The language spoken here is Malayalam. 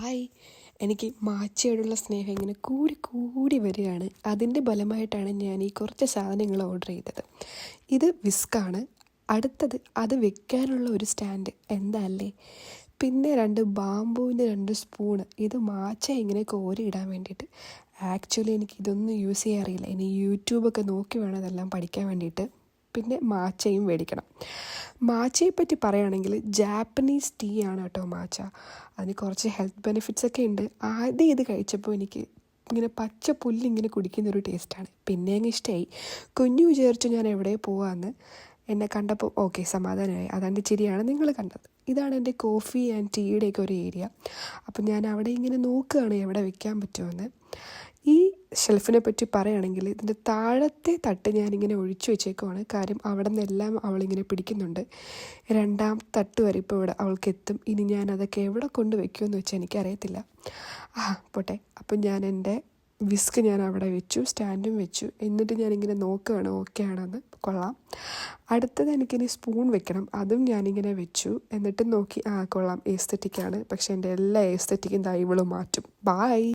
ഹായ്, എനിക്ക് മാച്ചയോടുള്ള സ്നേഹം ഇങ്ങനെ കൂടി കൂടി വരികയാണ്. അതിൻ്റെ ഫലമായിട്ടാണ് ഞാൻ ഈ കുറച്ച് സാധനങ്ങൾ ഓർഡർ ചെയ്തത്. ഇത് വിസ്കാണ്. അടുത്തത് അത് വെക്കാനുള്ള ഒരു സ്റ്റാൻഡ്, എന്താ അല്ലേ. പിന്നെ 2 ബാംബുവിൻ്റെ 2 സ്പൂണ്. ഇത് മാച്ച ഇങ്ങനെ കോരി ഇടാൻ വേണ്ടിയിട്ട്. ആക്ച്വലി എനിക്കിതൊന്നും യൂസ് ചെയ്യാൻ അറിയില്ല. ഇനി യൂട്യൂബൊക്കെ നോക്കി വേണം ഇതെല്ലാം പഠിക്കാൻ വേണ്ടിയിട്ട്. പിന്നെ മാച്ചയും മേടിക്കണം. മാച്ചയെപ്പറ്റി പറയുകയാണെങ്കിൽ ജാപ്പനീസ് ടീ ആണ് കേട്ടോ മാച്ച. അതിന് കുറച്ച് ഹെൽത്ത് ബെനിഫിറ്റ്സ് ഒക്കെ ഉണ്ട്. ആദ്യം ഇത് കഴിച്ചപ്പോൾ എനിക്ക് ഇങ്ങനെ പച്ച പുല്ലിങ്ങനെ കുടിക്കുന്നൊരു ടേസ്റ്റാണ്. പിന്നെ അങ്ങ് ഇഷ്ടമായി. കുഞ്ഞു വിചാരിച്ചു ഞാൻ എവിടെ പോവാമെന്ന്. എന്നെ കണ്ടപ്പോൾ ഓക്കെ, സമാധാനമായി. അതെൻ്റെ ചിരിയാണ് നിങ്ങൾ കണ്ടത്. ഇതാണ് എൻ്റെ കോഫി ആൻഡ് ടീയുടെയൊക്കെ ഒരു ഏരിയ. അപ്പം ഞാൻ അവിടെ ഇങ്ങനെ നോക്കുകയാണ് എവിടെ വെക്കാൻ പറ്റുമെന്ന്. ഈ ഷെൽഫിനെ പറ്റി പറയുകയാണെങ്കിൽ ഇതിൻ്റെ താഴത്തെ തട്ട് ഞാനിങ്ങനെ ഒഴിച്ചു വെച്ചേക്കുവാണ്. കാര്യം അവിടെ നിന്നെല്ലാം അവളിങ്ങനെ പിടിക്കുന്നുണ്ട്. 2ാം തട്ട് വരെ ഇപ്പോൾ ഇവിടെ അവൾക്ക് എത്തും. ഇനി ഞാൻ അതൊക്കെ എവിടെ കൊണ്ട് വയ്ക്കുമെന്ന് വെച്ചാൽ എനിക്കറിയത്തില്ല. പോട്ടെ. അപ്പം ഞാൻ എൻ്റെ വിസ്ക് ഞാൻ അവിടെ വെച്ചു, സ്റ്റാൻഡും വെച്ചു. എന്നിട്ട് ഞാനിങ്ങനെ നോക്കുകയാണ് ഓക്കെ ആണെന്ന്. കൊള്ളാം. അടുത്തത് എനിക്കിനി സ്പൂൺ വെക്കണം. അതും ഞാനിങ്ങനെ വെച്ചു. എന്നിട്ട് നോക്കി കൊള്ളാം, എസ്തെറ്റിക്കാണ്. പക്ഷേ എൻ്റെ എല്ലാ എസ്തെറ്റിക്കും ഇവള് മാറ്റും. ബായ്.